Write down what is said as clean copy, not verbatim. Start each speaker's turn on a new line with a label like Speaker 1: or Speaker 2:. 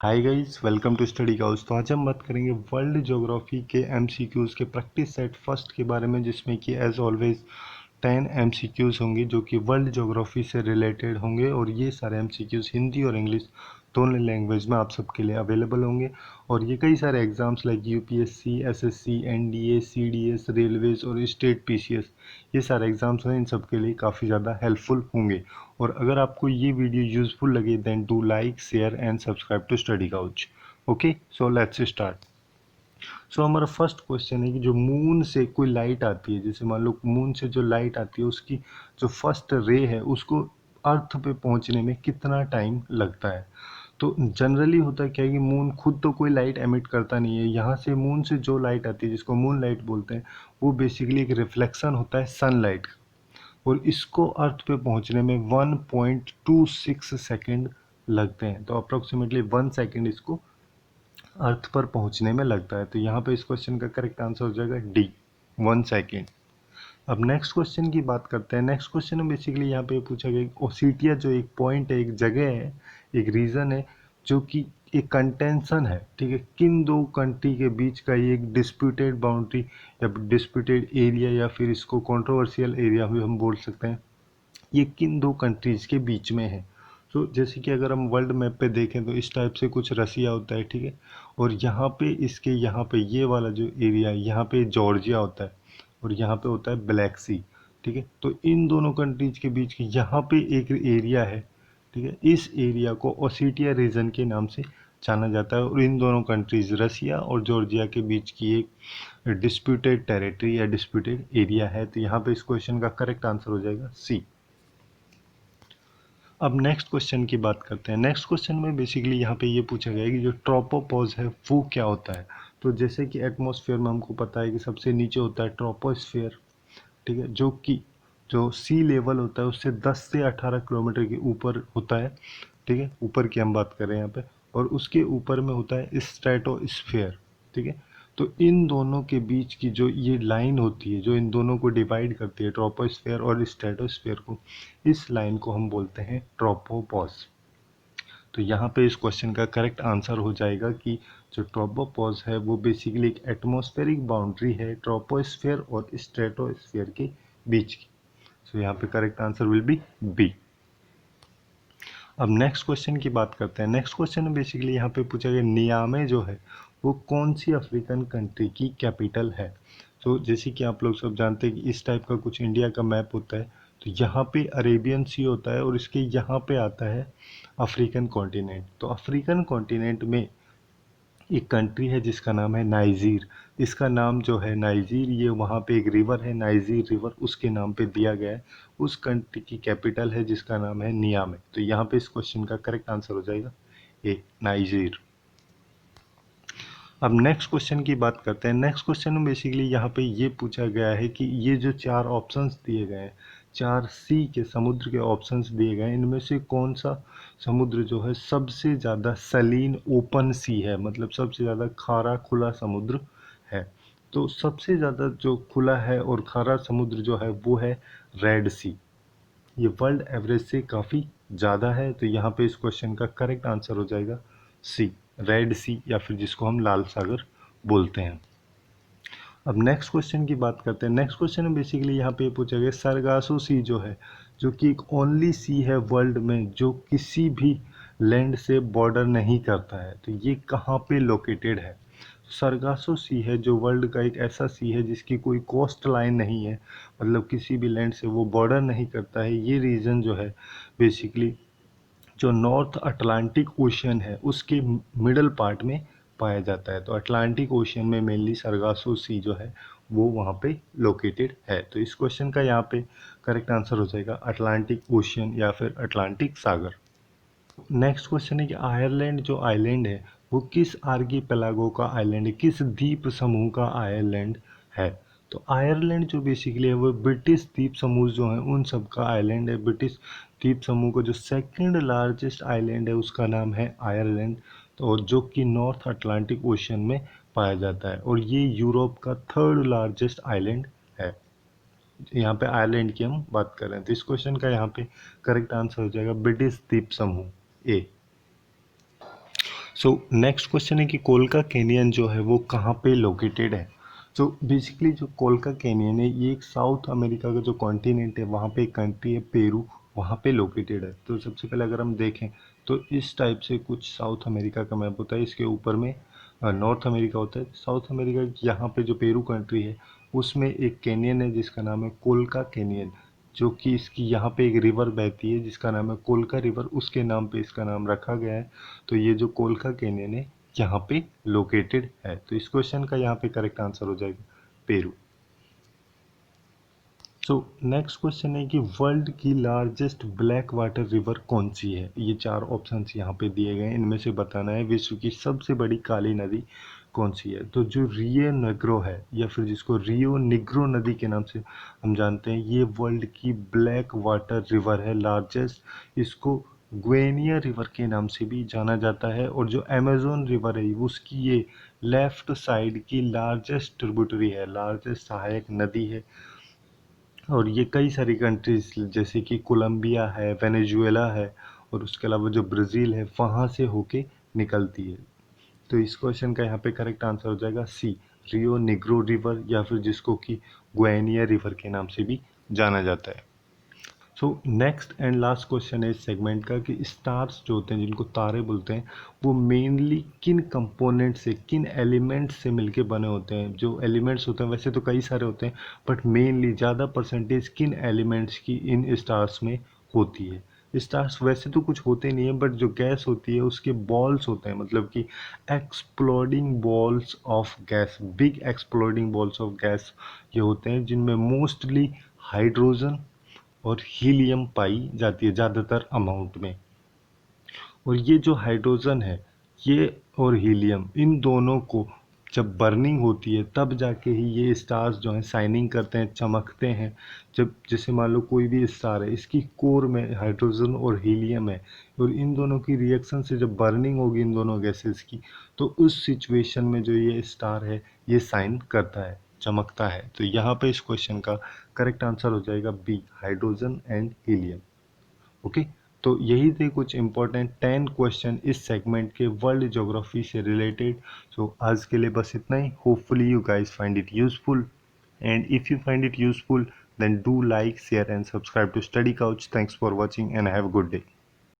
Speaker 1: Hi guys, welcome to Study House. तो आज हम बात करेंगे वर्ल्ड ज्योग्राफी के एमसीक्यूज़ के प्रैक्टिस सेट फर्स्ट के बारे में, जिसमें कि एज ऑलवेज 10 एमसीक्यूज़ होंगे जो कि वर्ल्ड ज्योग्राफी से रिलेटेड होंगे। और ये सारे एमसीक्यूज़ हिंदी और इंग्लिश दोनों लैंग्वेज में आप सबके लिए अवेलेबल होंगे। और ये कई सारे exams like UPSC, SSC, NDA, CDS, railways और स्टेट पीसीएस, ये सारे एग्जाम्स हैं, इन सब के लिए काफ़ी ज़्यादा हेल्पफुल होंगे। और अगर आपको ये वीडियो यूजफुल लगे then do like, share and subscribe to Study Couch. Okay, so let's start. So हमारा फर्स्ट क्वेश्चन है कि जो मून से कोई लाइट आती है, जैसे मान लो मून से जो लाइट आती है उसकी जो फर्स्ट रे है उसको अर्थ पे पहुंचने में कितना टाइम लगता है। तो जनरली होता है क्या है कि मून खुद तो कोई लाइट एमिट करता नहीं है। यहाँ से मून से जो लाइट आती है जिसको मून लाइट बोलते हैं, वो बेसिकली एक रिफ्लेक्शन होता है सनलाइट का। और इसको अर्थ पे पहुंचने में 1.26 सेकेंड लगते हैं। तो अप्रोक्सीमेटली 1 सेकेंड इसको अर्थ पर पहुंचने में लगता है। तो यहाँ पे इस क्वेश्चन का करेक्ट आंसर हो जाएगा डी, 1 सेकेंड। अब नेक्स्ट क्वेश्चन की बात करते हैं। नेक्स्ट क्वेश्चन में बेसिकली यहाँ पे पूछा गया ओसिटिया जो एक पॉइंट है, एक जगह है, एक रीजन है जो कि एक कंटेंशन है, ठीक है, किन दो कंट्री के बीच का ये एक डिस्प्यूटेड बाउंड्री या डिस्प्यूटेड एरिया या फिर इसको कंट्रोवर्शियल एरिया भी हम बोल सकते हैं, ये किन दो कंट्रीज़ के बीच में है। तो जैसे कि अगर हम वर्ल्ड मैप पे देखें तो इस टाइप से कुछ रसिया होता है, ठीक है, और यहाँ पे इसके यहाँ पे ये वाला जो एरिया है यहाँ पे जॉर्जिया होता है और यहाँ पे होता है ब्लैक सी, ठीक है। तो इन दोनों कंट्रीज़ के बीच की यहाँ पे एक एरिया है, ठीक है, इस एरिया को ओसिटिया रीजन के नाम से जाना जाता है। और इन दोनों कंट्रीज़ रसिया और जॉर्जिया के बीच की एक डिस्प्यूटेड टेरिटरी या डिस्प्यूटेड एरिया है। तो यहाँ पे इस क्वेश्चन का करेक्ट आंसर हो जाएगा सी। अब नेक्स्ट क्वेश्चन की बात करते हैं। नेक्स्ट क्वेश्चन में बेसिकली यहाँ पे ये पूछा गया है कि जो ट्रोपोपॉज है वो क्या होता है। तो जैसे कि एटमॉस्फेयर में हमको पता है कि सबसे नीचे होता है ट्रोपोस्फेयर, ठीक है, जो कि जो सी लेवल होता है उससे 10 से 18 किलोमीटर के ऊपर होता है, ठीक है, ऊपर की हम बात करें यहाँ पे। और उसके ऊपर में होता है स्ट्रेटोस्फेयर, ठीक है। तो इन दोनों के बीच की जो ये लाइन होती है जो इन दोनों को डिवाइड करती है, ट्रोपोस्फेयर और स्ट्रेटोस्फेयर को, इस लाइन को हम बोलते हैं ट्रोपोपॉज। तो यहाँ पे इस क्वेश्चन का करेक्ट आंसर हो जाएगा कि जो ट्रोपोपॉज है वो बेसिकली एक एटमॉस्फेरिक बाउंड्री है ट्रोपोस्फेयर और स्ट्रेटोस्फेयर के बीच की। सो यहाँ पे correct answer will be B. अब नेक्स्ट क्वेश्चन की बात करते हैं। नेक्स्ट क्वेश्चन में बेसिकली यहाँ पे पूछा गया नियामे जो है वो कौन सी अफ्रीकन कंट्री की कैपिटल है। तो जैसे कि आप लोग सब जानते हैं कि इस टाइप का कुछ इंडिया का मैप होता है। तो यहाँ पे अरेबियन सी होता है और इसके यहाँ पे आता है अफ्रीकन कॉन्टिनेंट। तो अफ्रीकन कॉन्टिनेंट में एक कंट्री है जिसका नाम है नाइजीर। इसका नाम जो है नाइजीर, ये वहाँ पे एक रिवर है नाइजीर रिवर, उसके नाम पे दिया गया है। उस कंट्री की कैपिटल है जिसका नाम है नियामे। तो यहाँ पे इस क्वेश्चन का करेक्ट आंसर हो जाएगा ए, नाइजीर। अब नेक्स्ट क्वेश्चन की बात करते हैं। नेक्स्ट क्वेश्चन में बेसिकली यहाँ पे ये पूछा गया है कि ये जो चार ऑप्शंस दिए गए हैं, चार सी के समुद्र के ऑप्शंस दिए गए हैं, इनमें से कौन सा समुद्र जो है सबसे ज़्यादा सलीन ओपन सी है, मतलब सबसे ज़्यादा खारा खुला समुद्र है। तो सबसे ज़्यादा जो खुला है और खारा समुद्र जो है वो है रेड सी। ये वर्ल्ड एवरेज से काफ़ी ज़्यादा है। तो यहाँ पे इस क्वेश्चन का करेक्ट आंसर हो जाएगा सी, रेड सी, या फिर जिसको हम लाल सागर बोलते हैं। अब नेक्स्ट क्वेश्चन की बात करते हैं। नेक्स्ट क्वेश्चन में बेसिकली यहाँ पे पूछा गया सरगासो सी जो है, जो कि एक ओनली सी है वर्ल्ड में जो किसी भी लैंड से बॉर्डर नहीं करता है, तो ये कहाँ पे लोकेटेड है। सरगासो सी है जो वर्ल्ड का एक ऐसा सी है जिसकी कोई कोस्ट लाइन नहीं है, मतलब किसी भी लैंड से वो बॉर्डर नहीं करता है। ये रीजन जो है बेसिकली जो नॉर्थ अटलांटिक ओशियन है उसके मिडल पार्ट में पाया जाता है। तो अटलांटिक ओशियन में मेनली सरगासो सी जो है वो वहाँ पे लोकेटेड है। तो इस क्वेश्चन का यहाँ पे करेक्ट आंसर हो जाएगा अटलांटिक ओशियन या फिर अटलांटिक सागर। नेक्स्ट क्वेश्चन है कि आयरलैंड जो आइलैंड है वो किस आर्कीपेलागो का आइलैंड है, किस द्वीप समूह का आइलैंड है। तो आयरलैंड जो बेसिकली है वो ब्रिटिश द्वीप समूह जो है उन सब का आइलैंड है। ब्रिटिश द्वीप समूह का जो सेकंड लार्जेस्ट आइलैंड है उसका नाम है आयरलैंड। तो जो कि नॉर्थ अटलांटिक ओशन में पाया जाता है और ये यूरोप का थर्ड लार्जेस्ट आइलैंड है। यहाँ पे आयरलैंड की हम बात कर रहे हैं। तो इस क्वेश्चन का यहाँ पे करेक्ट आंसर हो जाएगा ब्रिटिश द्वीप समूह ए। सो नेक्स्ट क्वेश्चन है कि कोलका कैनियन जो है वो कहाँ पे लोकेटेड है। सो बेसिकली जो कोलका कैनियन है ये एक साउथ अमेरिका का जो कॉन्टिनेंट है वहाँ पे एक कंट्री है पेरू, वहाँ पे लोकेटेड है। तो सबसे पहले अगर हम देखें तो इस टाइप से कुछ साउथ अमेरिका का मैप होता है। इसके ऊपर में नॉर्थ अमेरिका होता है। साउथ अमेरिका यहाँ पे जो पेरू कंट्री है उसमें एक कैनियन है जिसका नाम है कोलका कैनियन, जो कि इसकी यहाँ पे एक रिवर बहती है जिसका नाम है कोलका रिवर, उसके नाम पे इसका नाम रखा गया है। तो ये जो कोलका कैनियन है यहाँ पे लोकेटेड है। तो इस क्वेश्चन का यहाँ पे करेक्ट आंसर हो जाएगा पेरू। सो नेक्स्ट क्वेश्चन है कि वर्ल्ड की लार्जेस्ट ब्लैक वाटर रिवर कौन सी है। ये चार ऑप्शंस यहाँ पे दिए गए हैं, इनमें से बताना है विश्व की सबसे बड़ी काली नदी कौन सी है। तो जो रियो नेग्रो है या फिर जिसको रियो निग्रो नदी के नाम से हम जानते हैं, ये वर्ल्ड की ब्लैक वाटर रिवर है लार्जेस्ट। इसको ग्वेनिया रिवर के नाम से भी जाना जाता है। और जो अमेजोन रिवर है उसकी ये लेफ्ट साइड की लार्जेस्ट ट्रिब्यूटरी है, लार्जेस्ट सहायक नदी है। और ये कई सारी कंट्रीज जैसे कि कोलंबिया है, वेनेजुएला है और उसके अलावा जो ब्राज़ील है वहाँ से होके निकलती है। तो इस क्वेश्चन का यहाँ पे करेक्ट आंसर हो जाएगा सी, रियो निग्रो रिवर या फिर जिसको कि ग्वेनिया रिवर के नाम से भी जाना जाता है। So next and last question है इस सेगमेंट का कि स्टार्स जो होते हैं जिनको तारे बोलते हैं वो मेनली किन कंपोनेंट से, किन एलिमेंट्स से मिलके बने होते हैं। जो एलिमेंट्स होते हैं वैसे तो कई सारे होते हैं बट मेनली ज़्यादा परसेंटेज किन एलिमेंट्स की इन स्टार्स में होती है। स्टार्स वैसे तो कुछ होते नहीं है बट जो गैस होती है उसके बॉल्स होते हैं, मतलब कि exploding balls of gas, big exploding balls of gas ये होते हैं जिनमें मोस्टली हाइड्रोजन और हीलियम पाई जाती है ज़्यादातर अमाउंट में। और ये जो हाइड्रोजन है ये और हीलियम इन दोनों को जब बर्निंग होती है तब जाके ही ये स्टार्स जो हैं शाइनिंग करते हैं, चमकते हैं। जब जैसे मान लो कोई भी स्टार है, इसकी कोर में हाइड्रोजन और हीलियम है और इन दोनों की रिएक्शन से जब बर्निंग होगी इन दोनों गैसेस की, तो उस सिचुएशन में जो ये स्टार है ये शाइन करता है, चमकता है। तो यहाँ पे इस क्वेश्चन का करेक्ट आंसर हो जाएगा B, hydrogen and helium. Okay, तो यही थे कुछ इंपॉर्टेंट 10 क्वेश्चन इस सेगमेंट के वर्ल्ड ज्योग्राफी से रिलेटेड। सो आज के लिए बस इतना ही। Hopefully you guys find it useful and if you find it useful then do like, share and subscribe to Study Couch. Thanks for watching and have a good day.